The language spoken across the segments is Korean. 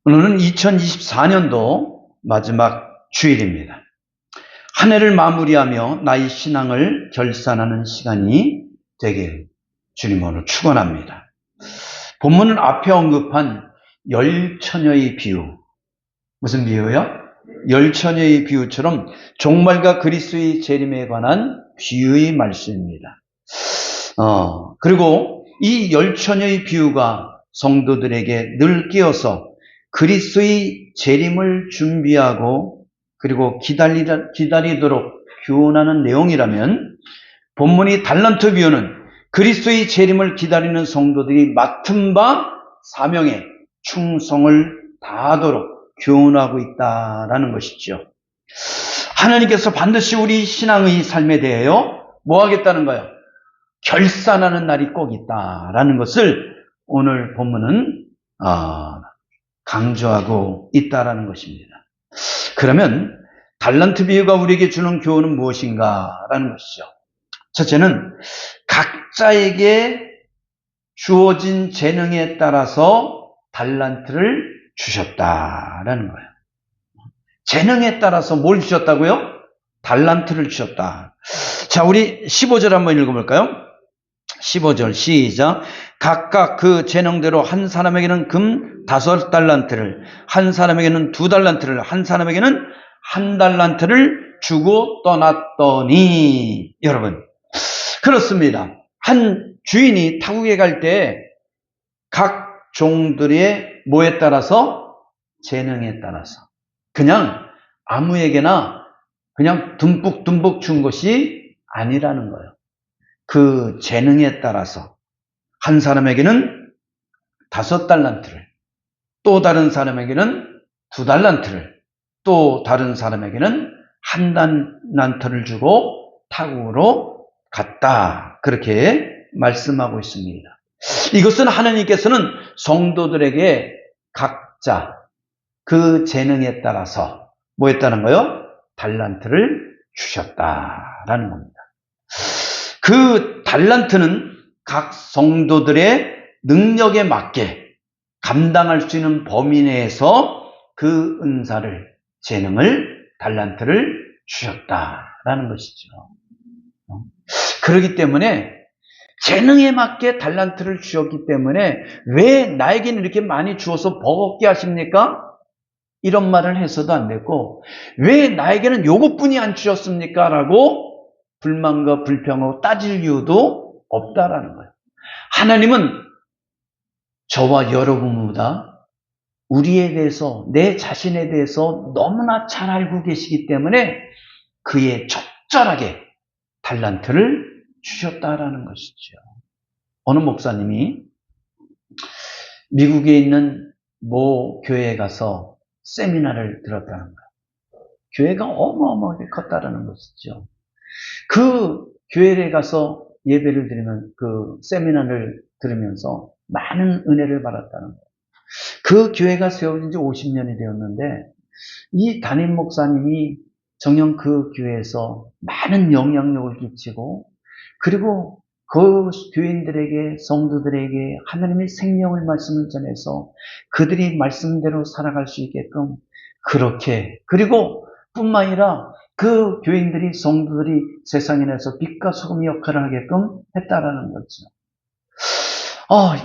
오늘은 2024년도 마지막 주일입니다. 한 해를 마무리하며 나의 신앙을 결산하는 시간이 되길 주님으로 축원합니다. 본문은 앞에 언급한 열처녀의 비유, 무슨 비유요? 열처녀의 비유처럼 종말과 그리스도의 재림에 관한 비유의 말씀입니다. 그리고 이 열처녀의 비유가 성도들에게 늘 끼어서 그리스도의 재림을 준비하고 그리고 기다리도록 교훈하는 내용이라면, 본문이 달란트 비유는 그리스도의 재림을 기다리는 성도들이 맡은 바 사명에 충성을 다하도록 교훈하고 있다라는 것이죠. 하나님께서 반드시 우리 신앙의 삶에 대하여 뭐 하겠다는 거예요? 결산하는 날이 꼭 있다라는 것을 오늘 본문은 강조하고 있다라는 것입니다. 그러면 달란트 비유가 우리에게 주는 교훈은 무엇인가라는 것이죠. 첫째는 각자에게 주어진 재능에 따라서 달란트를 주셨다라는 거예요. 재능에 따라서 뭘 주셨다고요? 달란트를 주셨다. 자, 우리 15절 한번 읽어볼까요? 15절 시작. 각각 그 재능대로 한 사람에게는 금 5달란트를, 한 사람에게는 2달란트를, 한 사람에게는 1달란트를 주고 떠났더니, 여러분, 그렇습니다. 한 주인이 타국에 갈 때 각 종들의 뭐에 따라서? 재능에 따라서. 그냥 아무에게나 그냥 듬뿍듬뿍 준 것이 아니라는 거예요. 그 재능에 따라서 한 사람에게는 5달란트를, 또 다른 사람에게는 2달란트를, 또 다른 사람에게는 1달란트를 주고 타국으로 갔다. 그렇게 말씀하고 있습니다. 이것은 하나님께서는 성도들에게 각자 그 재능에 따라서 뭐 했다는 거요? 달란트를 주셨다라는 겁니다. 그 달란트는 각 성도들의 능력에 맞게 감당할 수 있는 범위 내에서 그 은사를, 재능을, 달란트를 주셨다라는 것이죠. 그렇기 때문에 재능에 맞게 달란트를 주셨기 때문에 왜 나에게는 이렇게 많이 주어서 버겁게 하십니까? 이런 말을 해서도 안 되고, 왜 나에게는 요것뿐이 안 주셨습니까? 라고 불만과 불평하고 따질 이유도 없다라는 거예요. 하나님은 저와 여러분보다 우리에 대해서, 내 자신에 대해서 너무나 잘 알고 계시기 때문에 그에 적절하게 달란트를 주셨다라는 것이죠. 어느 목사님이 미국에 있는 모 교회에 가서 세미나를 들었다는 거예요. 교회가 어마어마하게 컸다라는 것이죠. 그 교회에 가서 예배를 드리면, 그 세미나를 들으면서 많은 은혜를 받았다는 거예요. 그 교회가 세워진 지 50년이 되었는데, 이 담임 목사님이 정녕 그 교회에서 많은 영향력을 끼치고, 그리고 그 교인들에게, 성도들에게 하나님의 생명의 말씀을 전해서 그들이 말씀대로 살아갈 수 있게끔 그렇게, 그리고 뿐만 아니라 그 교인들이, 성도들이 세상에 내서 빛과 소금의 역할을 하게끔 했다라는 거죠.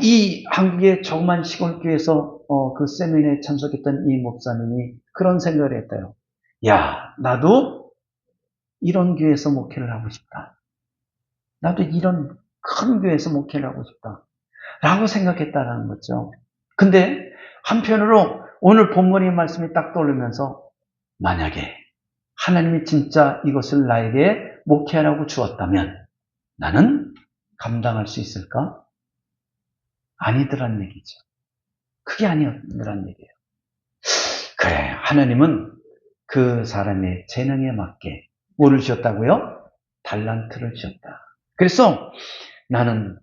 이 한국의 조그만 시골교회에서 그 세미나에 참석했던 이 목사님이 그런 생각을 했대요. 야, 나도 이런 교회에서 목회를 하고 싶다. 나도 이런 큰 교회에서 목회를 하고 싶다. 라고 생각했다라는 거죠. 근데 한편으로 오늘 본문의 말씀이 딱 떠오르면서, 만약에 하나님이 진짜 이것을 나에게 목회하라고 주었다면 나는 감당할 수 있을까? 아니더란 얘기죠. 그게 아니더란 얘기예요. 그래, 하나님은 그 사람의 재능에 맞게 뭐를 주셨다고요? 달란트를 주셨다. 그래서 나는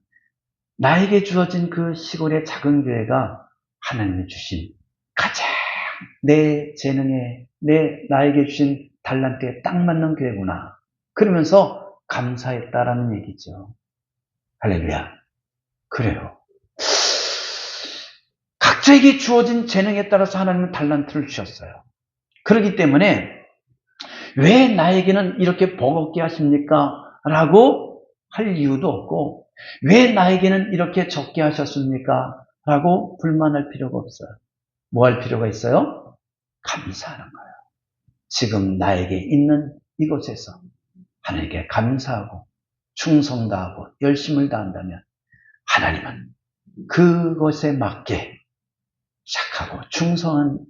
나에게 주어진 그 시골의 작은 교회가 하나님이 주신 가장 내 재능에, 나에게 주신 달란트에 딱 맞는 교회구나. 그러면서 감사했다라는 얘기죠. 할렐루야. 그래요. 각자에게 주어진 재능에 따라서 하나님은 달란트를 주셨어요. 그렇기 때문에 왜 나에게는 이렇게 버겁게 하십니까? 라고 할 이유도 없고, 왜 나에게는 이렇게 적게 하셨습니까? 라고 불만할 필요가 없어요. 뭐 할 필요가 있어요? 감사하는 거예요. 지금 나에게 있는 이곳에서 하나님께 감사하고 충성 다하고 열심을 다한다면 하나님은 그것에 맞게 착하고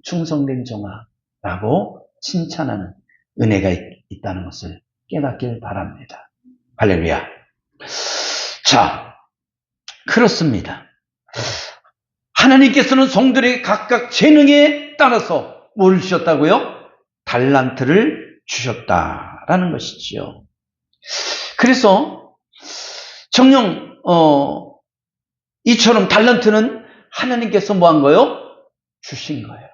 충성된 종아라고 칭찬하는 은혜가 있다는 것을 깨닫길 바랍니다. 할렐루야. 자, 그렇습니다. 하나님께서는 성들에게 각각 재능에 따라서 뭘 주셨다고요? 달란트를 주셨다라는 것이지요. 그래서 정녕 이처럼 달란트는 하나님께서 뭐 한 거예요? 주신 거예요.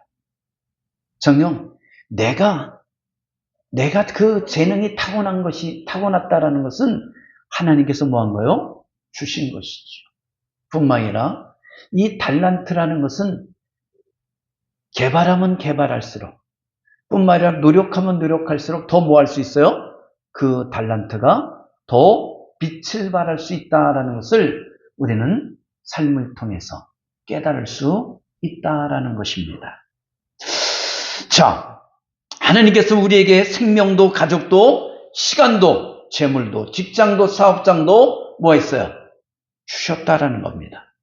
정녕 내가 그 재능이 타고났다라는 것은 하나님께서 뭐 한 거예요? 주신 것이죠. 뿐만 아니라 이 달란트라는 것은 개발하면 개발할수록, 뿐만 아니라 노력하면 노력할수록 더 뭐 할 수 있어요? 그 달란트가 더 빛을 발할 수 있다라는 것을 우리는 삶을 통해서 깨달을 수 있다라는 것입니다. 자, 하나님께서 우리에게 생명도 가족도 시간도 재물도 직장도 사업장도 뭐 했어요? 주셨다라는 겁니다.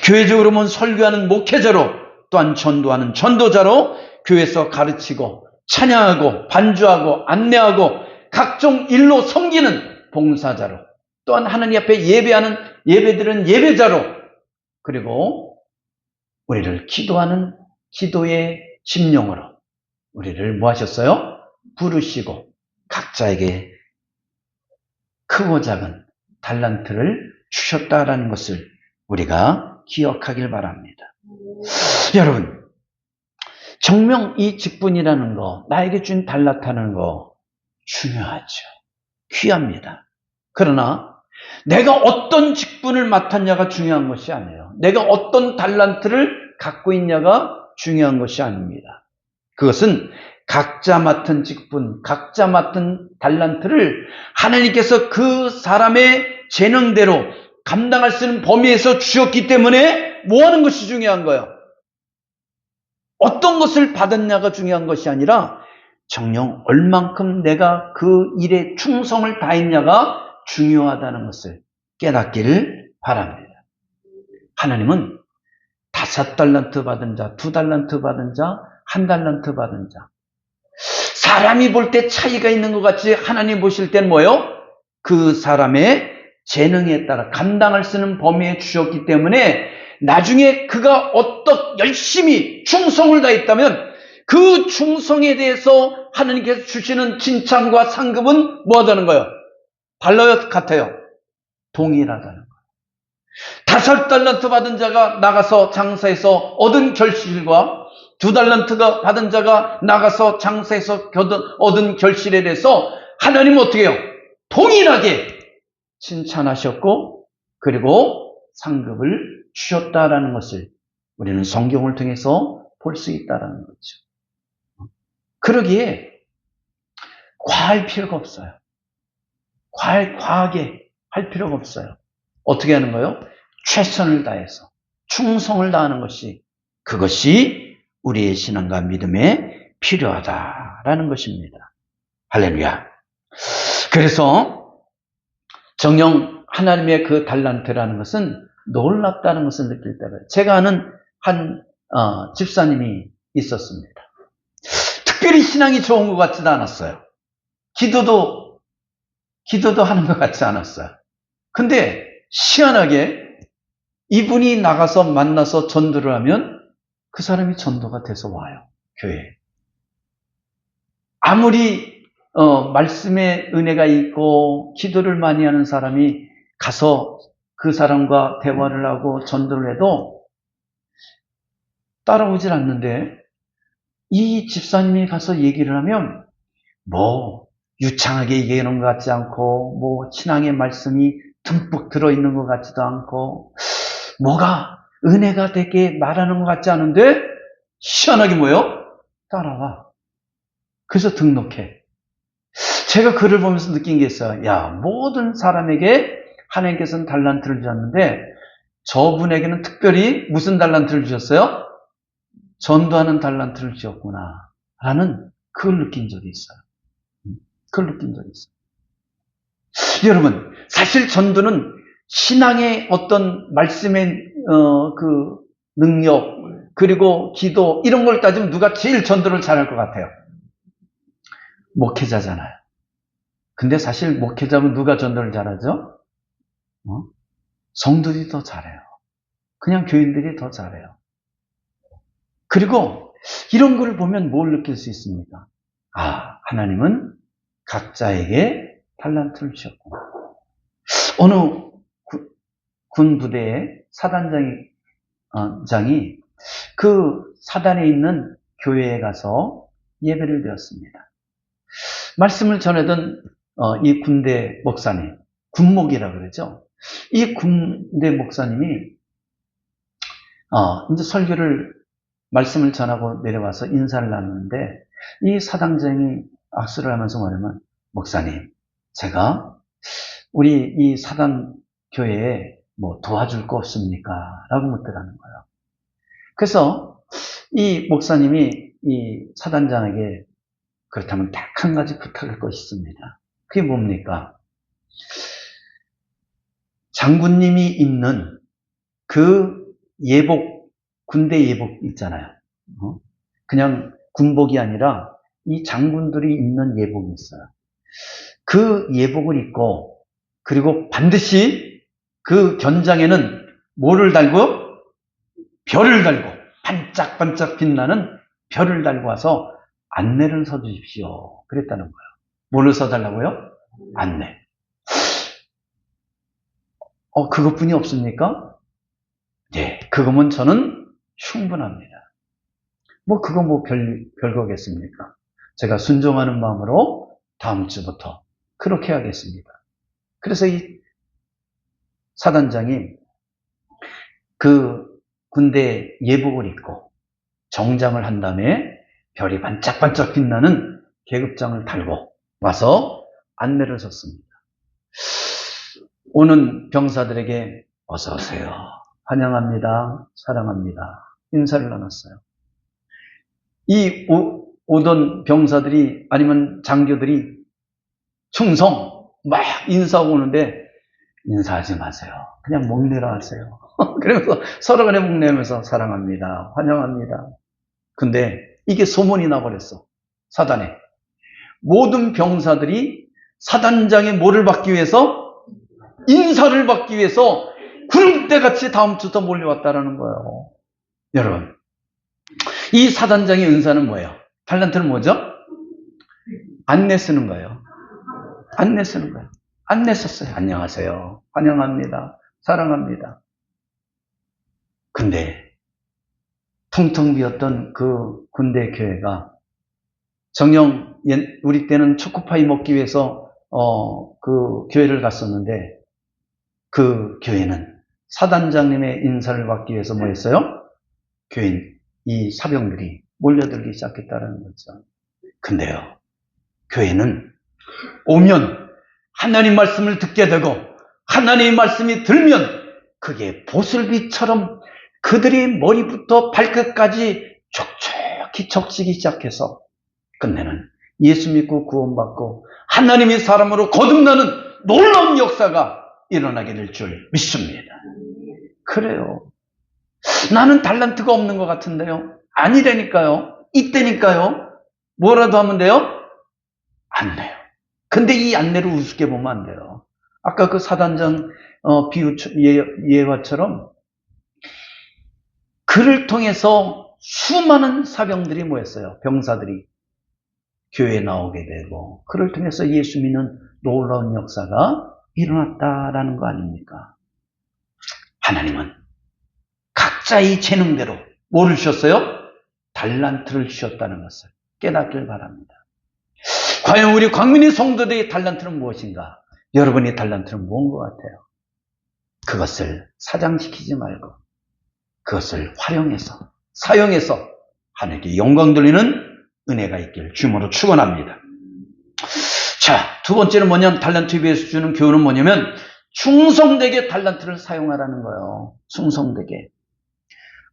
교회적으로 보면 설교하는 목회자로, 또한 전도하는 전도자로, 교회에서 가르치고 찬양하고 반주하고 안내하고 각종 일로 섬기는 봉사자로, 또한 하나님 앞에 예배하는 예배드리는 예배자로, 그리고 우리를 기도하는 기도의 심령으로 우리를 뭐 하셨어요? 부르시고 각자에게 크고 작은 달란트를 주셨다라는 것을 우리가 기억하길 바랍니다. 여러분, 정녕 이 직분이라는 거, 나에게 준 달란트라는 거 중요하죠. 귀합니다. 그러나 내가 어떤 직분을 맡았냐가 중요한 것이 아니에요. 내가 어떤 달란트를 갖고 있냐가 중요한 것이 아닙니다. 그것은 각자 맡은 직분, 각자 맡은 달란트를 하나님께서 그 사람의 재능대로 감당할 수 있는 범위에서 주셨기 때문에 뭐 하는 것이 중요한 거예요. 어떤 것을 받았냐가 중요한 것이 아니라 정녕 얼만큼 내가 그 일에 충성을 다했냐가 중요하다는 것을 깨닫기를 바랍니다. 하나님은 5달란트 받은 자, 2달란트 받은 자, 1달란트 받은 자, 사람이 볼 때 차이가 있는 것 같이 하나님 보실 땐 뭐예요? 그 사람의 재능에 따라 감당할 수 있는 범위에 주셨기 때문에 나중에 그가 어떻게 열심히 충성을 다했다면 그 충성에 대해서 하나님께서 주시는 칭찬과 상급은 뭐 하다는 거예요? 달라요? 같아요? 동일하다는 거예요. 5달란트 받은 자가 나가서 장사해서 얻은 결실과 2달란트가 받은 자가 나가서 장사해서 얻은 결실에 대해서 하나님은 어떻게 해요? 동일하게 칭찬하셨고 그리고 상급을 주셨다라는 것을 우리는 성경을 통해서 볼 수 있다는 거죠. 그러기에 과할 필요가 없어요. 과하게 할 필요가 없어요. 어떻게 하는 거예요? 최선을 다해서 충성을 다하는 것이, 그것이 우리의 신앙과 믿음에 필요하다라는 것입니다. 할렐루야. 그래서 정녕 하나님의 그 달란트라는 것은 놀랍다는 것을 느낄 때가, 제가 아는 한 집사님이 있었습니다. 특별히 신앙이 좋은 것 같지도 않았어요. 기도도 하는 것 같지 않았어요. 근데 희한하게 이분이 나가서 만나서 전도를 하면 그 사람이 전도가 돼서 와요. 교회에. 아무리 말씀에 은혜가 있고 기도를 많이 하는 사람이 가서 그 사람과 대화를 하고 전도를 해도 따라오질 않는데, 이 집사님이 가서 얘기를 하면 뭐 유창하게 얘기하는 것 같지 않고, 뭐 신앙의 말씀이 듬뿍 들어있는 것 같지도 않고, 뭐가 은혜가 되게 말하는 것 같지 않은데 희한하게 뭐예요? 따라와. 그래서 등록해. 제가 글을 보면서 느낀 게 있어요. 야, 모든 사람에게 하나님께서는 달란트를 주셨는데 저분에게는 특별히 무슨 달란트를 주셨어요? 전도하는 달란트를 주셨구나 라는 그걸 느낀 적이 있어요. 그걸 느낀 적이 있어요. 여러분, 사실 전도는 신앙의 어떤 말씀의 그 능력 그리고 기도 이런 걸 따지면 누가 제일 전도를 잘할 것 같아요? 목회자잖아요. 근데 사실 목회자면 누가 전도를 잘하죠? 성도들이 더 잘해요. 그냥 교인들이 더 잘해요. 그리고 이런 걸 보면 뭘 느낄 수 있습니까? 아, 하나님은 각자에게 달란트를 주셨구나. 어느 군 부대의 사단장이 그 사단에 있는 교회에 가서 예배를 드렸습니다. 말씀을 전하던 이 군대 목사님, 군목이라 그러죠. 이 군대 목사님이 이제 말씀을 전하고 내려와서 인사를 나누는데 이 사단장이 악수를 하면서 말하면 목사님, 제가 우리 이 사단 교회에 뭐 도와줄 거 없습니까? 라고 묻더라는 거예요. 그래서 이 목사님이 이 사단장에게 그렇다면 딱 한 가지 부탁할 것이 있습니다. 그게 뭡니까? 장군님이 입는 그 예복, 군대 예복 있잖아요. 그냥 군복이 아니라 이 장군들이 입는 예복이 있어요. 그 예복을 입고 그리고 반드시 그 견장에는 뭐를 달고? 별을 달고 반짝반짝 빛나는 별을 달고 와서 안내를 서주십시오. 그랬다는 거예요. 뭘로 써달라고요? 안내. 그것뿐이 없습니까? 네, 그거면 저는 충분합니다. 그거 별거겠습니까? 제가 순종하는 마음으로 다음 주부터 그렇게 하겠습니다. 그래서 이 사단장이 그 군대 예복을 입고 정장을 한 다음에 별이 반짝반짝 빛나는 계급장을 달고 와서 안내를 섰습니다. 오는 병사들에게 어서 오세요. 환영합니다. 사랑합니다. 인사를 나눴어요. 이 오던 병사들이 아니면 장교들이 충성 막 인사하고 오는데 인사하지 마세요. 그냥 목내라 하세요. 그러면서 서로 간에 목내면서 사랑합니다. 환영합니다. 근데 이게 소문이 나버렸어. 사단에. 모든 병사들이 사단장의 뭐를 받기 위해서? 인사를 받기 위해서 구름대같이 다음 주부터 몰려왔다라는 거예요. 여러분, 이 사단장의 은사는 뭐예요? 달란트는 뭐죠? 안내 쓰는 거예요. 안내 쓰는 거예요. 안내 썼어요. 안녕하세요. 환영합니다. 사랑합니다. 근데 텅텅 비었던 그 군대 교회가 정녕 우리 때는 초코파이 먹기 위해서 그 교회를 갔었는데 그 교회는 사단장님의 인사를 받기 위해서 뭐 했어요? 교인 이 사병들이 몰려들기 시작했다는 거죠. 근데요, 교회는 오면 하나님 말씀을 듣게 되고 하나님의 말씀이 들면 그게 보슬비처럼 그들이 머리부터 발끝까지 촉촉히 적시기 시작해서 끝내는 예수 믿고 구원받고 하나님의 사람으로 거듭나는 놀라운 역사가 일어나게 될 줄 믿습니다. 그래요. 나는 달란트가 없는 것 같은데요. 아니라니까요. 이때니까요. 뭐라도 하면 돼요? 안 돼요. 근데 이 안내를 우습게 보면 안 돼요. 아까 그 사단장 비유 예화처럼 그를 통해서 수많은 사병들이 모였어요. 병사들이 교회에 나오게 되고 그를 통해서 예수 믿는 놀라운 역사가 일어났다라는 거 아닙니까? 하나님은 각자의 재능대로 뭐를 주셨어요? 달란트를 주셨다는 것을 깨닫길 바랍니다. 과연 우리 광민의 성도들의 달란트는 무엇인가? 여러분의 달란트는 무엇인 것 같아요? 그것을 사장시키지 말고 그것을 활용해서 사용해서 하나님께 영광 돌리는 은혜가 있기를 주님으로 축원합니다. 자, 두 번째는 뭐냐면 달란트에 비해서 주는 교훈은 뭐냐면 충성되게 달란트를 사용하라는 거예요. 충성되게.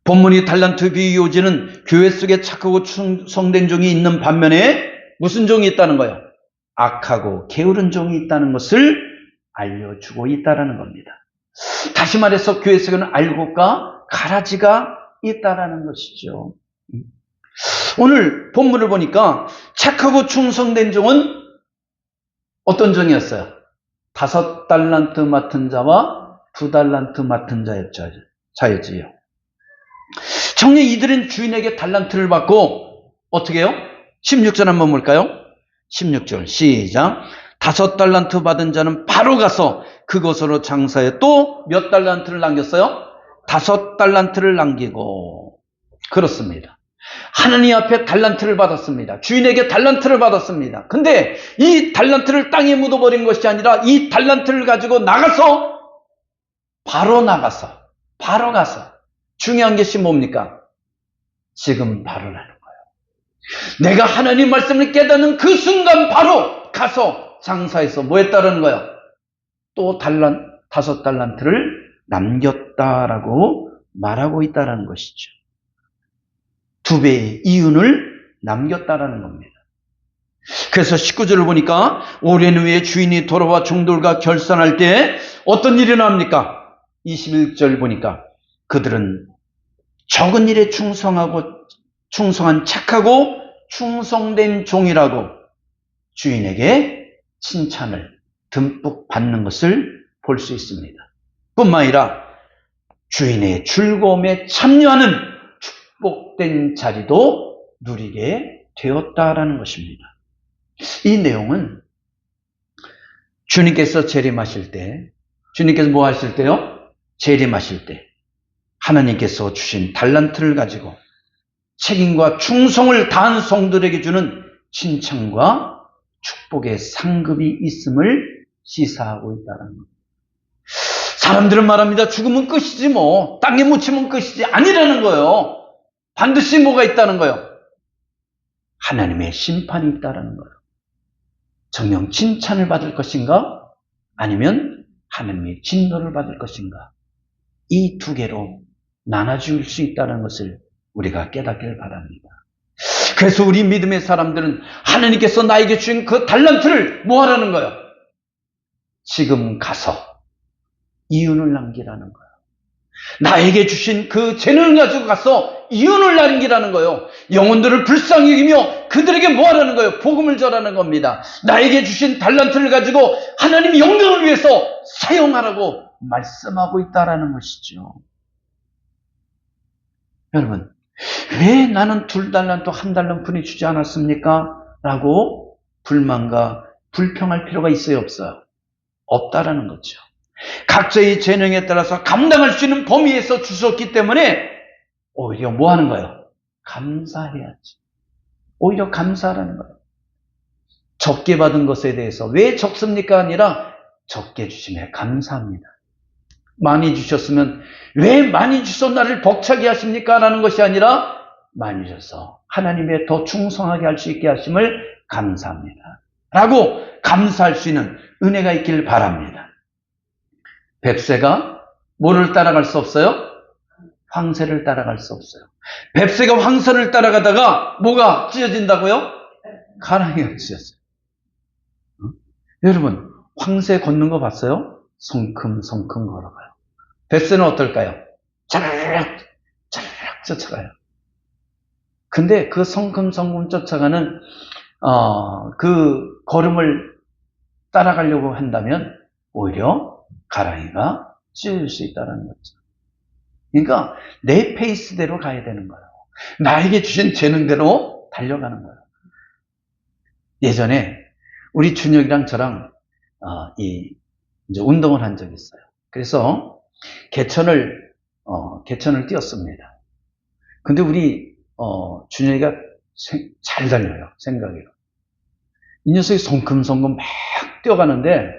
본문이 달란트 비유 요지는 교회 속에 착하고 충성된 종이 있는 반면에 무슨 종이 있다는 거예요? 악하고 게으른 종이 있다는 것을 알려주고 있다는 겁니다. 다시 말해서 교회 속에는 알곡과 가라지가 있다는 것이죠. 오늘 본문을 보니까 착하고 충성된 종은 어떤 종이었어요? 5달란트 맡은 자와 2달란트 맡은 자였지요. 정녕 이들은 주인에게 달란트를 받고 어떻게 해요? 16절 한번 볼까요? 16절 시작. 5달란트 받은 자는 바로 가서 그곳으로 장사해 또 몇 달란트를 남겼어요? 5달란트를 남기고. 그렇습니다. 하나님 앞에 달란트를 받았습니다. 주인에게 달란트를 받았습니다. 근데 이 달란트를 땅에 묻어버린 것이 아니라 이 달란트를 가지고 바로 가서 중요한 것이 뭡니까? 지금 바로라는 거예요. 내가 하나님 말씀을 깨닫는 그 순간 바로 가서 장사해서 뭐 했다는 거예요? 또 5달란트를 남겼다라고 말하고 있다는 것이죠. 2배의 이윤을 남겼다라는 겁니다. 그래서 19절을 보니까 오랜 후에 주인이 돌아와 종들과 결산할 때 어떤 일이 나옵니까? 21절 보니까 그들은 적은 일에 충성한 착하고 충성된 종이라고 주인에게 칭찬을 듬뿍 받는 것을 볼 수 있습니다. 뿐만 아니라 주인의 즐거움에 참여하는 축복된 자리도 누리게 되었다라는 것입니다. 이 내용은 주님께서 재림하실 때, 주님께서 뭐 하실 때요? 재림하실 때 하나님께서 주신 달란트를 가지고 책임과 충성을 다한 성들에게 주는 칭찬과 축복의 상급이 있음을 시사하고 있다는 겁니다. 사람들은 말합니다. 죽으면 끝이지 뭐. 땅에 묻히면 끝이지. 아니라는 거예요. 반드시 뭐가 있다는 거예요? 하나님의 심판이 있다는 거예요. 정녕 칭찬을 받을 것인가? 아니면 하나님의 진노를 받을 것인가? 이 두 개로 나눠줄 수 있다는 것을 우리가 깨닫길 바랍니다. 그래서 우리 믿음의 사람들은 하나님께서 나에게 주신 그 달란트를 뭐 하라는 거예요? 지금 가서 이윤을 남기라는 거예요. 나에게 주신 그 재능을 가지고 가서 이윤을 남기라는 거예요. 영혼들을 불쌍히 여기며 그들에게 뭐 하라는 거예요? 복음을 전하는 겁니다. 나에게 주신 달란트를 가지고 하나님의 영광을 위해서 사용하라고 말씀하고 있다는 것이죠. 여러분, 왜 나는 2달란트, 1달란트뿐이 주지 않았습니까? 라고 불만과 불평할 필요가 있어요, 없어요? 없다라는 거죠. 각자의 재능에 따라서 감당할 수 있는 범위에서 주셨기 때문에 오히려 뭐 하는 거예요? 감사해야지. 오히려 감사하라는 거예요. 적게 받은 것에 대해서 왜 적습니까? 아니라 적게 주심에 감사합니다. 많이 주셨으면 왜 많이 주셔서 나를 벅차게 하십니까? 라는 것이 아니라 많이 주셔서 하나님의 더 충성하게 할 수 있게 하심을 감사합니다. 라고 감사할 수 있는 은혜가 있길 바랍니다. 뱁새가 뭐를 따라갈 수 없어요? 황새를 따라갈 수 없어요. 뱁새가 황새를 따라가다가 뭐가 찢어진다고요? 가랑이가 찢어져요. 여러분, 황새 걷는 거 봤어요? 성큼성큼 걸어가요. 뱁새는 어떨까요? 자르륵 쫓아가요. 근데 그 성큼성큼 쫓아가는 그 걸음을 따라가려고 한다면 오히려 가랑이가 찢어질 수 있다는 거죠. 그러니까 내 페이스대로 가야 되는 거예요. 나에게 주신 재능대로 달려가는 거예요. 예전에 우리 준혁이랑 저랑 이제 운동을 한 적이 있어요. 그래서 개천을 뛰었습니다. 근데 우리 준혁이가 잘 달려요. 생각해요. 이 녀석이 성큼성큼 막 뛰어가는데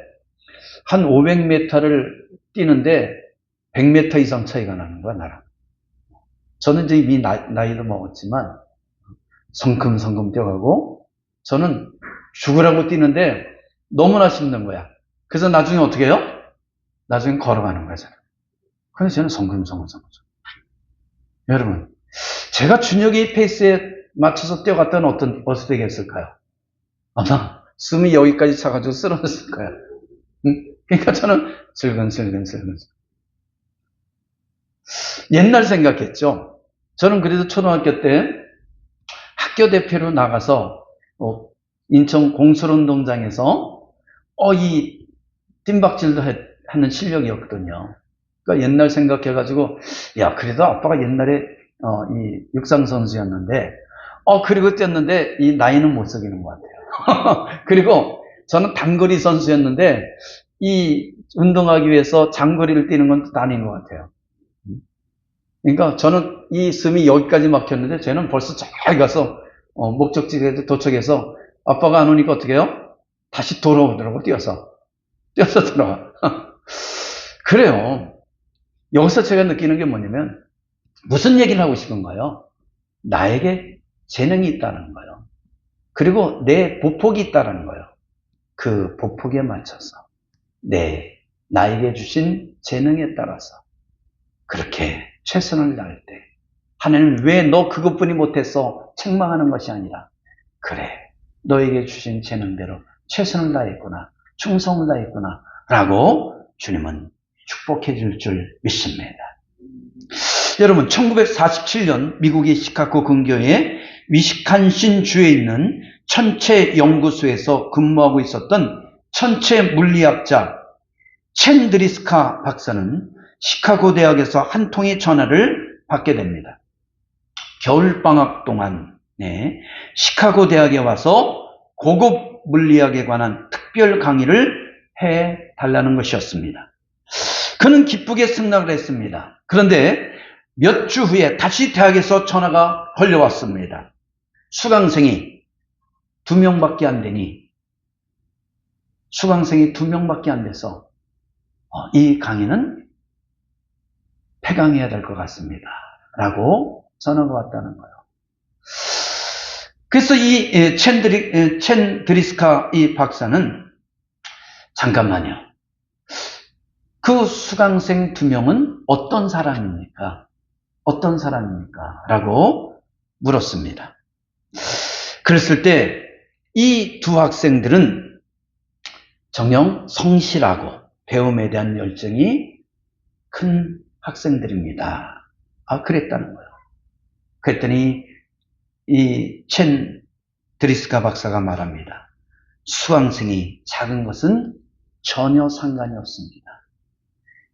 한 500m를 뛰는데 100m 이상 차이가 나는 거야, 나랑. 저는 이제 이미 나이도 먹었지만 성큼성큼 뛰어가고 저는 죽으라고 뛰는데 너무나 힘든 거야. 그래서 나중에 어떻게 해요? 나중에 걸어가는 거잖아요. 그래서 저는 성큼성큼. 여러분, 제가 준혁의 페이스에 맞춰서 뛰어갔다면 어떻게 되겠을까요? 아마 숨이 여기까지 차가지고 쓰러졌을 거야. 응? 그러니까 저는 슬근슬근. 옛날 생각했죠. 저는 그래도 초등학교 때 학교 대표로 나가서 인천 공설운동장에서 이 뜀박질도 하는 실력이었거든요. 그러니까 옛날 생각해가지고 야 그래도 아빠가 옛날에 이 육상 선수였는데 그리고 뛰었는데 이 나이는 못 속이는 것 같아요. 그리고 저는 단거리 선수였는데 이 운동하기 위해서 장거리를 뛰는 건 또 아닌 것 같아요. 그러니까 저는 이 숨이 여기까지 막혔는데 쟤는 벌써 잘 가서 목적지에 도착해서 아빠가 안 오니까 어떻게 해요? 다시 돌아오더라고 뛰어서 돌아와. 그래요. 여기서 제가 느끼는 게 뭐냐면 무슨 얘기를 하고 싶은가요? 나에게 재능이 있다는 거예요. 그리고 내 보폭이 있다는 거예요. 그 보폭에 맞춰서 나에게 주신 재능에 따라서 그렇게 최선을 다할 때 하나님은 왜 너 그것뿐이 못했어? 책망하는 것이 아니라 그래 너에게 주신 재능대로 최선을 다했구나 충성을 다했구나 라고 주님은 축복해 줄 믿습니다. 여러분 1947년 미국의 시카고 근교의 위스칸신 주에 있는 천체 연구소에서 근무하고 있었던 천체 물리학자 첸 드리스카 박사는 시카고 대학에서 한 통의 전화를 받게 됩니다. 겨울방학 동안 시카고 대학에 와서 고급 물리학에 관한 특별 강의를 해달라는 것이었습니다. 그는 기쁘게 승낙을 했습니다. 그런데 몇 주 후에 다시 대학에서 전화가 걸려왔습니다. 수강생이 2명밖에 안 되니 수강생이 2명밖에 안 돼서 이 강의는 폐강해야 될 것 같습니다. 라고 전화가 왔다는 거예요. 그래서 이 첸 드리스카 이 박사는 잠깐만요. 그 수강생 2명은 어떤 사람입니까? 라고 물었습니다. 그랬을 때 이 두 학생들은 정녕 성실하고 배움에 대한 열정이 큰 학생들입니다. 그랬다는 거예요. 그랬더니 이 첸 드리스카 박사가 말합니다. 수강생이 작은 것은 전혀 상관이 없습니다.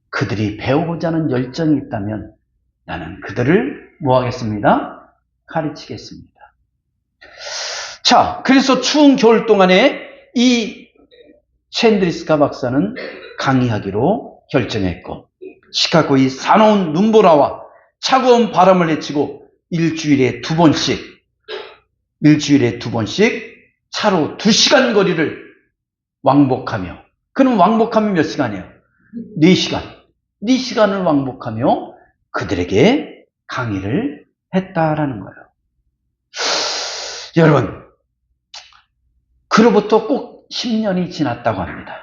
그들이 배우고자 하는 열정이 있다면 나는 그들을 뭐 하겠습니다? 가르치겠습니다. 자, 그래서 추운 겨울 동안에 이 첸 드리스카 박사는 강의하기로 결정했고 시카고의 사나운 눈보라와 차가운 바람을 헤치고 일주일에 두 번씩 차로 2시간 거리를 왕복하며 그럼 왕복하면 몇 시간이에요? 4시간. 4시간을 왕복하며 그들에게 강의를 했다라는 거예요. 여러분, 그로부터 꼭 10년이 지났다고 합니다.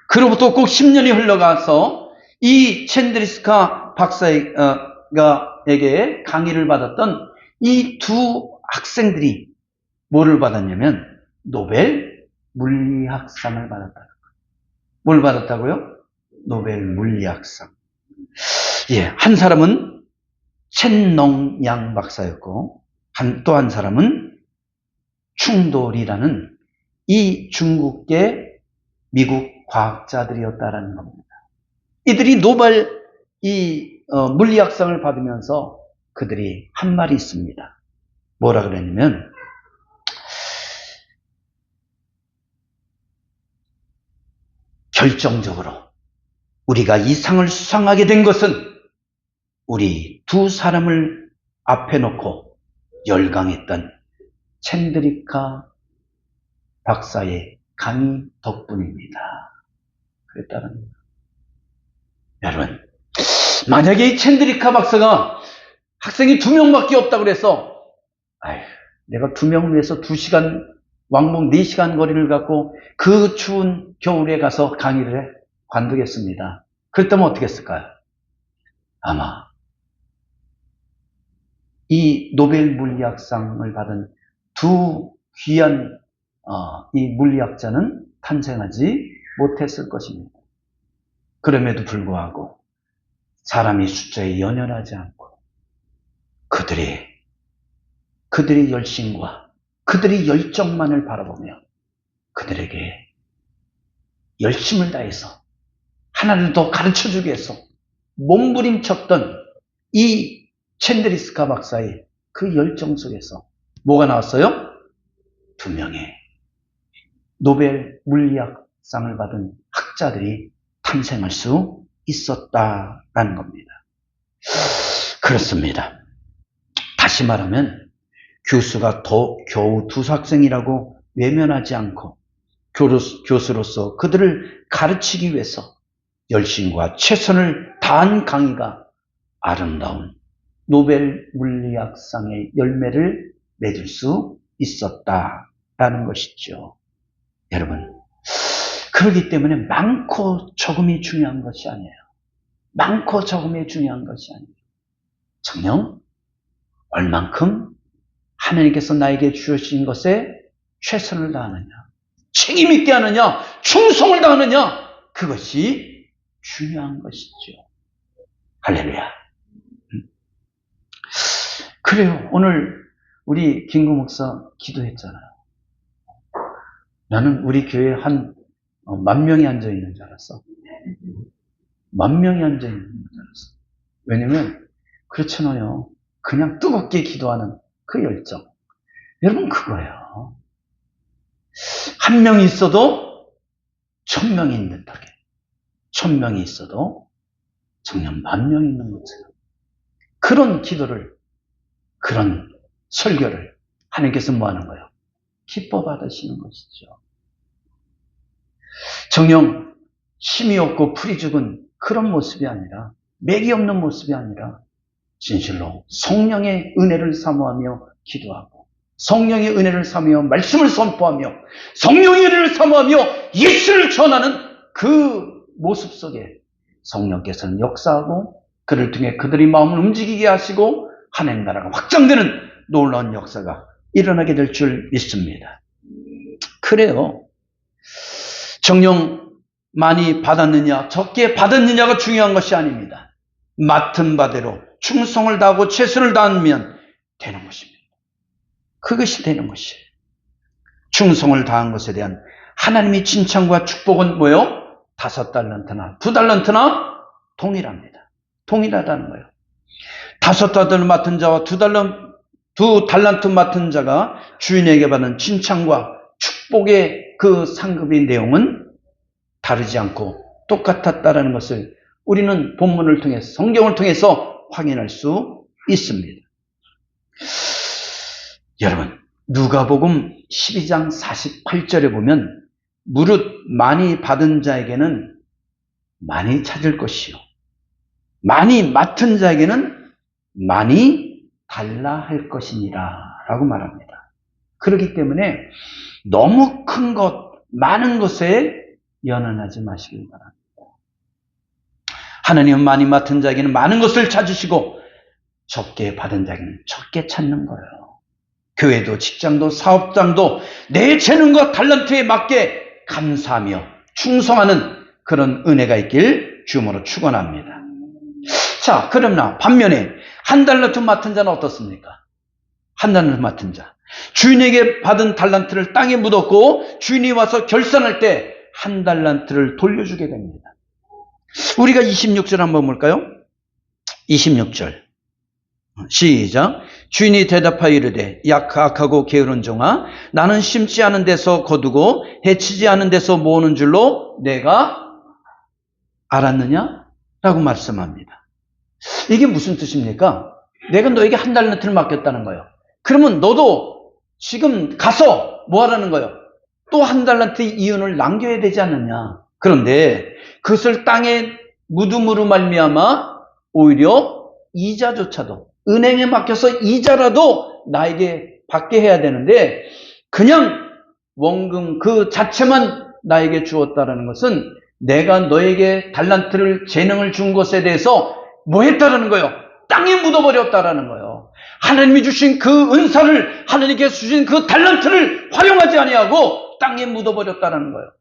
그로부터 꼭 10년이 흘러가서 이 첸 드리스카 박사에게 강의를 받았던 이 두 학생들이 뭐를 받았냐면 노벨 물리학상을 받았다는 거예요. 뭘 받았다고요? 노벨 물리학상. 한 사람은 첸농양 박사였고 또 한 사람은 충돌이라는 이 중국계 미국 과학자들이었다라는 겁니다. 이들이 노벨 물리학상을 받으면서 그들이 한 말이 있습니다. 뭐라 그랬냐면 결정적으로 우리가 이 상을 수상하게 된 것은 우리 두 사람을 앞에 놓고 열광했던 첸드리카 박사의 강의 덕분입니다. 그랬다는 거예요. 여러분, 만약에 이 첸드리카 박사가 학생이 2명밖에 없다고 그래서 아휴, 내가 2명 위해서 2시간 왕복 4시간 거리를 갖고 그 추운 겨울에 가서 강의를 해 관두겠습니다. 그랬다면 어떻게 했을까요? 아마 이 노벨 물리학상을 받은 두 귀한 이 물리학자는 탄생하지 못했을 것입니다. 그럼에도 불구하고 사람이 숫자에 연연하지 않고 그들의 열심과 그들의 열정만을 바라보며 그들에게 열심을 다해서 하나를 더 가르쳐주기 위해서 몸부림쳤던 이 챈드리스카 박사의 그 열정 속에서 뭐가 나왔어요? 2명의 노벨 물리학상을 받은 학자들이 탄생할 수 있었다라는 겁니다. 그렇습니다. 다시 말하면 교수가 겨우 2학생이라고 외면하지 않고 교수로서 그들을 가르치기 위해서 열심과 최선을 다한 강의가 아름다운 노벨 물리학상의 열매를 맺을 수 있었다라는 것이죠. 여러분, 그렇기 때문에 많고 적음이 중요한 것이 아니에요. 많고 적음이 중요한 것이 아니에요. 정녕 얼만큼 하나님께서 나에게 주신 것에 최선을 다하느냐, 책임 있게 하느냐, 충성을 다하느냐, 그것이 중요한 것이죠. 할렐루야. 그래요. 오늘 우리 김구 목사 기도했잖아요. 나는 우리 교회에 한 10,000명이 앉아있는 줄 알았어. 10,000명이 앉아있는 줄 알았어. 왜냐면 그렇잖아요. 그냥 뜨겁게 기도하는 그 열정. 여러분, 그거예요. 1명이 있어도 1,000명이 있는 듯하게. 1,000명이 있어도 정녕 10,000명이 있는 것처럼. 그런 기도를, 그런 설교를 하나님께서 뭐 하는 거예요? 기뻐 받으시는 것이죠. 정녕 힘이 없고 풀이 죽은 그런 모습이 아니라, 맥이 없는 모습이 아니라 진실로 성령의 은혜를 사모하며 기도하고 성령의 은혜를 사모하며 말씀을 선포하며 성령의 은혜를 사모하며 예수를 전하는 그 모습 속에 성령께서는 역사하고 그를 통해 그들의 마음을 움직이게 하시고 하나님 나라가 확장되는 놀라운 역사가 일어나게 될 줄 믿습니다. 그래요. 정령 많이 받았느냐 적게 받았느냐가 중요한 것이 아닙니다. 맡은 바대로 충성을 다하고 최선을 다하면 되는 것입니다. 그것이 되는 것이에요. 충성을 다한 것에 대한 하나님의 칭찬과 축복은 뭐예요? 5달란트나 2달란트나 동일합니다. 동일하다는 거예요. 5달란트 맡은 자와 2달란트 맡은 자가 주인에게 받은 칭찬과 축복의 그 상급의 내용은 다르지 않고 똑같았다는 것을 우리는 본문을 통해서 성경을 통해서 확인할 수 있습니다. 여러분, 누가복음 12장 48절에 보면 무릇 많이 받은 자에게는 많이 찾을 것이요 많이 맡은 자에게는 많이 달라 할 것이니라 라고 말합니다. 그렇기 때문에 너무 큰 것, 많은 것에 연연하지 마시길 바랍니다. 하나님은 많이 맡은 자에게는 많은 것을 찾으시고 적게 받은 자에게는 적게 찾는 거예요. 교회도 직장도 사업장도 내 재능과 달란트에 맞게 감사하며 충성하는 그런 은혜가 있길 주님으로 축원합니다. 자, 그러나 반면에 1달란트 맡은 자는 어떻습니까? 1달란트 맡은 자. 주인에게 받은 달란트를 땅에 묻었고 주인이 와서 결산할 때 1달란트를 돌려주게 됩니다. 우리가 26절 한번 볼까요? 26절. 시작. 주인이 대답하여 이르되 약하고 게으른 종아, 나는 심지 않은 데서 거두고 해치지 않은 데서 모으는 줄로 내가 알았느냐? 라고 말씀합니다. 이게 무슨 뜻입니까? 내가 너에게 1달란트를 맡겼다는 거예요. 그러면 너도 지금 가서 뭐 하라는 거예요? 또 1달란트의 이윤을 남겨야 되지 않느냐? 그런데 그것을 땅에 묻음으로 말미암아 오히려 이자조차도 은행에 맡겨서 이자라도 나에게 받게 해야 되는데 그냥 원금 그 자체만 나에게 주었다라는 것은 내가 너에게 달란트를 재능을 준 것에 대해서 뭐 했다라는 거예요? 땅에 묻어버렸다라는 거예요. 하나님이 주신 그 은사를 하나님께서 주신 그 달란트를 활용하지 아니하고 땅에 묻어버렸다라는 거예요.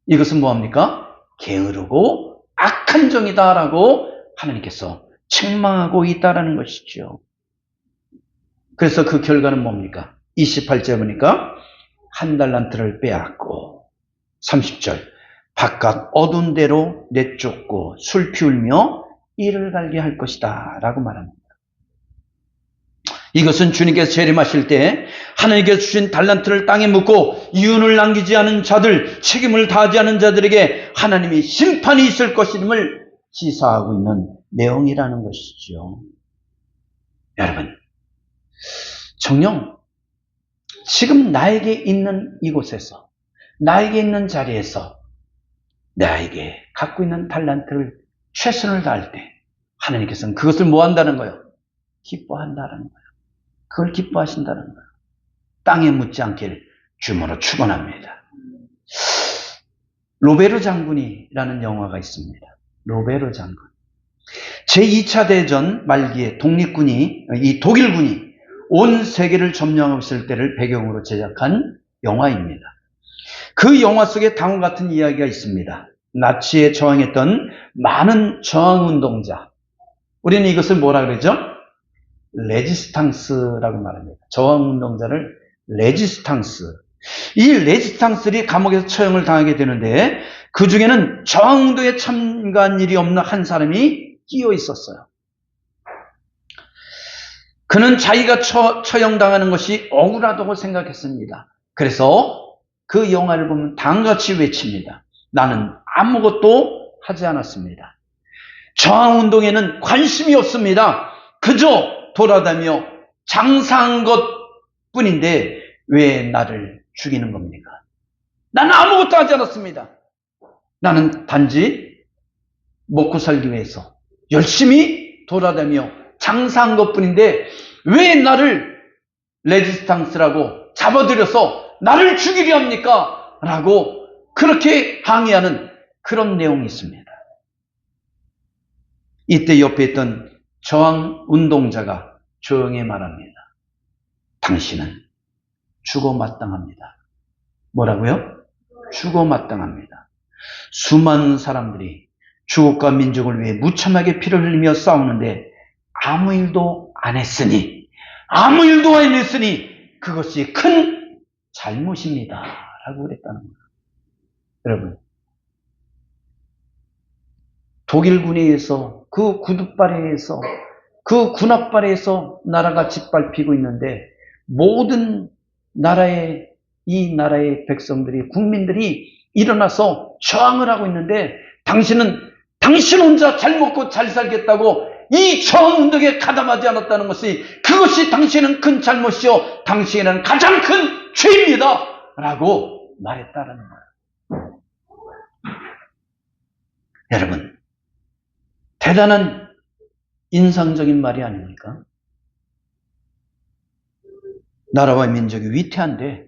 이것은 뭐합니까? 게으르고 악한 정이다라고 하나님께서 책망하고 있다라는 것이죠. 그래서 그 결과는 뭡니까? 28절 보니까 한 달란트를 빼앗고 30절 바깥 어두운 데로 내쫓고 술 피우며 이를 갈게 할 것이다 라고 말합니다. 이것은 주님께서 재림하실 때 하나님께서 주신 달란트를 땅에 묻고 이윤을 남기지 않은 자들, 책임을 다하지 않은 자들에게 하나님이 심판이 있을 것임을 시사하고 있는 내용이라는 것이죠. 여러분, 정녕 지금 나에게 있는 이곳에서, 나에게 있는 자리에서 나에게 갖고 있는 달란트를 최선을 다할 때 하나님께서는 그것을 뭐 한다는 거예요? 기뻐한다는 거예요. 그걸 기뻐하신다는 거예요. 땅에 묻지 않길 주님으로 축원합니다. 로베르 장군이라는 영화가 있습니다. 로베르 장군. 제2차 대전 말기에 이 독일군이 온 세계를 점령하고 있을 때를 배경으로 제작한 영화입니다. 그 영화 속에 다음과 같은 이야기가 있습니다. 나치에 저항했던 많은 저항운동자. 우리는 이것을 뭐라 그러죠? 레지스탕스라고 말합니다. 저항운동자를 레지스탕스. 이 레지스탕스들이 감옥에서 처형을 당하게 되는데 그 중에는 저항운동에 참가한 일이 없는 한 사람이 끼어 있었어요. 그는 자기가 처형당하는 것이 억울하다고 생각했습니다. 그래서 그 영화를 보면 다음같이 외칩니다. 나는 아무것도 하지 않았습니다. 저항운동에는 관심이 없습니다. 그저 돌아다니며 장사한 것뿐인데 왜 나를 죽이는 겁니까? 나는 아무것도 하지 않았습니다. 나는 단지 먹고 살기 위해서 열심히 돌아다니며 장사한 것뿐인데 왜 나를 레지스탕스라고 잡아들여서 나를 죽이려 합니까? 라고 그렇게 항의하는 그런 내용이 있습니다. 이때 옆에 있던 저항운동자가 조용히 말합니다. 당신은 죽어마땅합니다. 뭐라고요? 죽어마땅합니다. 수많은 사람들이 주국과 민족을 위해 무참하게 피를 흘리며 싸우는데 아무 일도 안 했으니 그것이 큰 잘못입니다. 라고 그랬다는 거예요. 여러분, 독일군에 의해서 그 구둣발에 의해서 그 군합발에 의해서 나라가 짓밟히고 있는데 모든 이 나라의 백성들이 국민들이 일어나서 저항을 하고 있는데 당신 혼자 잘 먹고 잘 살겠다고 이 저항운동에 가담하지 않았다는 것이 그것이 당신은 큰 잘못이요 당신은 가장 큰 죄입니다 라고 말했다는 거예요. 여러분, 대단한 인상적인 말이 아닙니까? 나라와 민족이 위태한데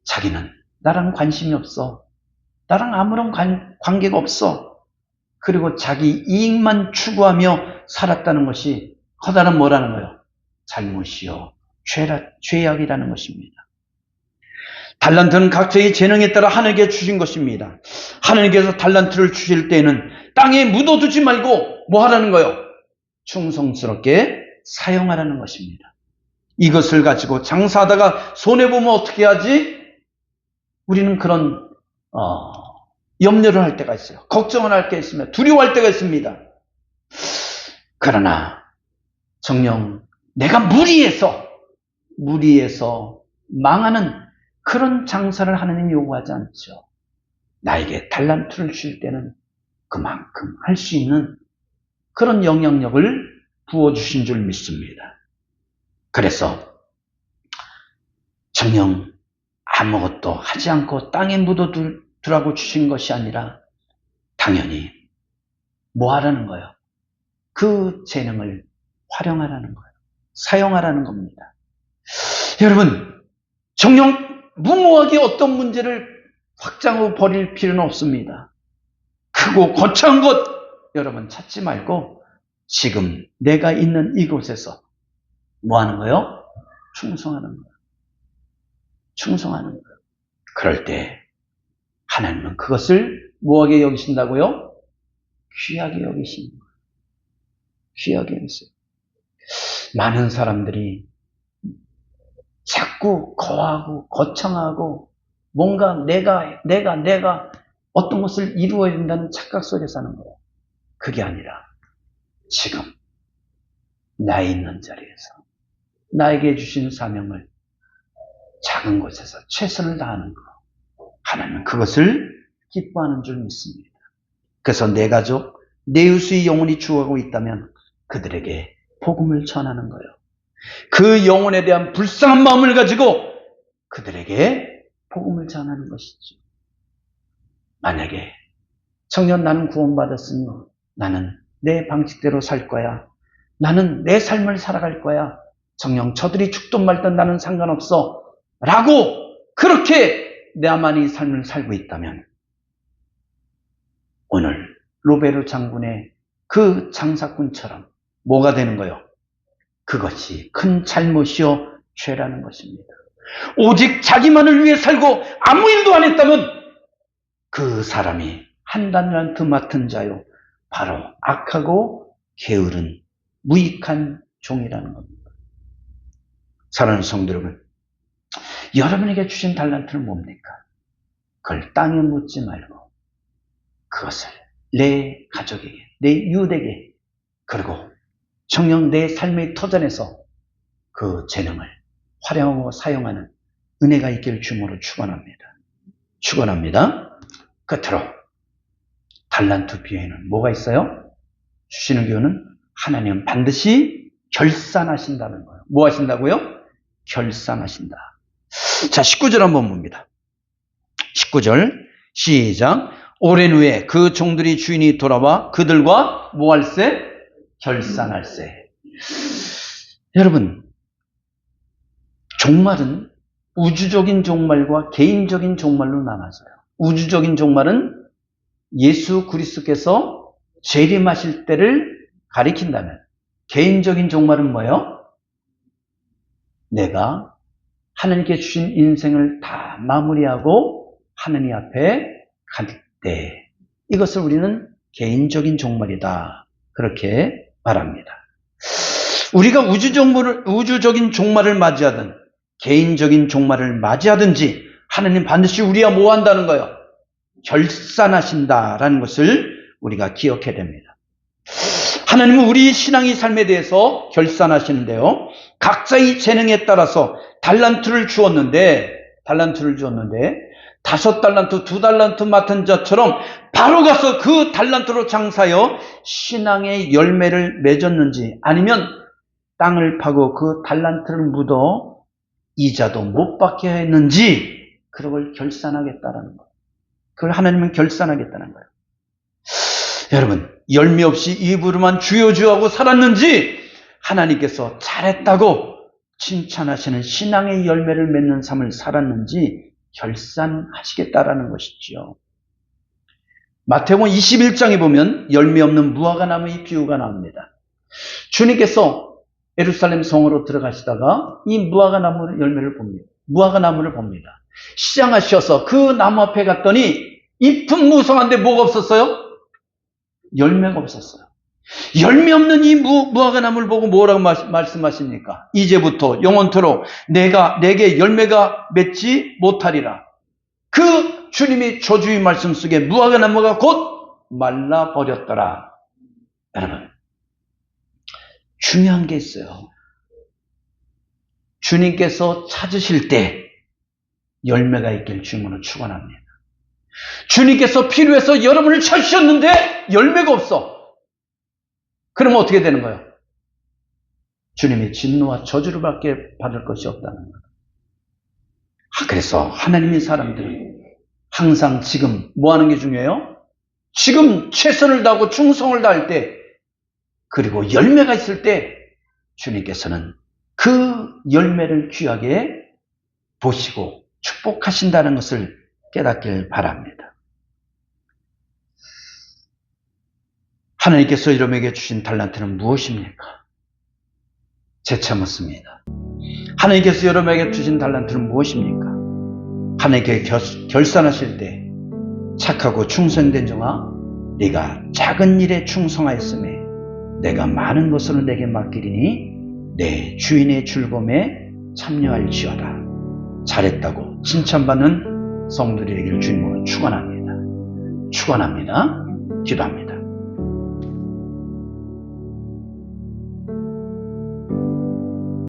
자기는 나랑 관심이 없어. 나랑 아무런 관계가 없어. 그리고 자기 이익만 추구하며 살았다는 것이 커다란 뭐라는 거예요? 잘못이요. 죄악이라는 것입니다. 달란트는 각자의 재능에 따라 하나님께 주신 것입니다. 하나님께서 달란트를 주실 때에는 땅에 묻어두지 말고 뭐 하라는 거예요? 충성스럽게 사용하라는 것입니다. 이것을 가지고 장사하다가 손해보면 어떻게 하지? 우리는 그런 염려를 할 때가 있어요. 걱정을 할 때 있으며 두려워할 때가 있습니다. 그러나 정녕 내가 무리해서 망하는 그런 장사를 하나님이 요구하지 않죠. 나에게 달란트를 주실 때는 그만큼 할 수 있는 그런 영향력을 부어주신 줄 믿습니다. 그래서 정녕 아무것도 하지 않고 땅에 묻어두라고 주신 것이 아니라 당연히 뭐 하라는 거예요? 그 재능을 활용하라는 거예요. 사용하라는 겁니다. 여러분, 정녕 무모하게 어떤 문제를 확장하고 버릴 필요는 없습니다. 크고 거창한 것 여러분 찾지 말고 지금 내가 있는 이곳에서 뭐 하는 거예요? 충성하는 거예요. 충성하는 거예요. 그럴 때 하나님은 그것을 뭐하게 여기신다고요? 귀하게 여기시는 거예요. 귀하게 여기세요. 많은 사람들이 자꾸 거하고 거창하고 뭔가 내가 어떤 것을 이루어야 된다는 착각 속에 사는 거예요. 그게 아니라 지금 나 있는 자리에서 나에게 주신 사명을 작은 곳에서 최선을 다하는 것, 하나님은 그것을 기뻐하는 줄 믿습니다. 그래서 내 가족, 내 이웃의 영혼이 죽어가고 있다면 그들에게 복음을 전하는 거예요. 그 영혼에 대한 불쌍한 마음을 가지고 그들에게 복음을 전하는 것이죠. 만약에 청년 나는 구원받았으니 나는 내 방식대로 살 거야. 나는 내 삶을 살아갈 거야. 정녕 저들이 죽든 말든 나는 상관없어. 라고 그렇게 나만의 삶을 살고 있다면 오늘 로베르 장군의 그 장사꾼처럼 뭐가 되는 거예요? 그것이 큰 잘못이요 죄라는 것입니다. 오직 자기만을 위해 살고 아무 일도 안 했다면 그 사람이 한 달란트 맡은 자요 바로 악하고 게으른 무익한 종이라는 겁니다. 사랑하는 성도 여러분, 여러분에게 주신 달란트는 뭡니까? 그걸 땅에 묻지 말고 그것을 내 가족에게, 내 이웃에게, 그리고 정녕 내 삶의 터전에서 그 재능을 활용하고 사용하는 은혜가 있기를 주님으로 축원합니다. 축원합니다. 끝으로 달란트 비에는 뭐가 있어요? 주시는 교훈은 하나님은 반드시 결산하신다는 거예요. 뭐 하신다고요? 결산하신다. 자, 19절 한번 봅니다. 19절 시작. 오랜 후에 그 종들이 주인이 돌아와 그들과 뭐 할세? 결산할세. 여러분, 종말은 우주적인 종말과 개인적인 종말로 나눠져요. 우주적인 종말은 예수 그리스도께서 재림하실 때를 가리킨다면, 개인적인 종말은 뭐예요? 내가 하나님께 주신 인생을 다 마무리하고 하나님 앞에 갈 때, 이것을 우리는 개인적인 종말이다, 그렇게 말합니다. 우리가 우주적인 종말을 맞이하든 개인적인 종말을 맞이하든지 하나님 반드시 우리와 뭐 한다는 거예요? 결산하신다라는 것을 우리가 기억해야 됩니다. 하나님은 우리 신앙의 삶에 대해서 결산하시는데요, 각자의 재능에 따라서 달란트를 주었는데 5달란트, 2달란트 맡은 자처럼 바로 가서 그 달란트로 장사하여 신앙의 열매를 맺었는지, 아니면 땅을 파고 그 달란트를 묻어 이자도 못 받게 했는지, 그걸 결산하겠다라는 거예요. 그걸 하나님은 결산하겠다는 거예요. 여러분, 열매 없이 입으로만 주여주여하고 살았는지, 하나님께서 잘했다고 칭찬하시는 신앙의 열매를 맺는 삶을 살았는지 결산하시겠다라는 것이지요. 마태복음 21장에 보면 열매 없는 무화과나무의 비유가 나옵니다. 주님께서 예루살렘 성으로 들어가시다가 이 무화과나무를 봅니다. 시장하셔서 그 나무 앞에 갔더니 잎은 무성한데 뭐가 없었어요? 열매가 없었어요. 열매 없는 이 무화과나무를 보고 뭐라고 말씀하십니까? 이제부터 영원토록 내게 열매가 맺지 못하리라. 그 주님의 저주의 말씀 속에 무화과나무가 곧 말라버렸더라. 여러분, 중요한 게 있어요. 주님께서 찾으실 때 열매가 있길 주님으로 축원합니다. 주님께서 필요해서 여러분을 찾으셨는데 열매가 없어. 그러면 어떻게 되는 거예요? 주님의 진노와 저주를 받을 것이 없다는 거예요. 그래서 하나님의 사람들은 항상 지금 뭐 하는 게 중요해요? 지금 최선을 다하고 충성을 다할 때, 그리고 열매가 있을 때 주님께서는 그 열매를 귀하게 보시고 축복하신다는 것을 깨닫길 바랍니다. 하나님께서 여러분에게 주신 달란트는 무엇입니까? 재차 묻습니다. 하나님께서 여러분에게 주신 달란트는 무엇입니까? 하나님께 결산하실 때 착하고 충성된 종아, 네가 작은 일에 충성하였음에 내가 많은 것으로 내게 맡기리니 내 주인의 즐거움에 참여할지어다. 잘했다고 칭찬받는 성도들에게 주님으로 축원합니다. 축원합니다. 기도합니다.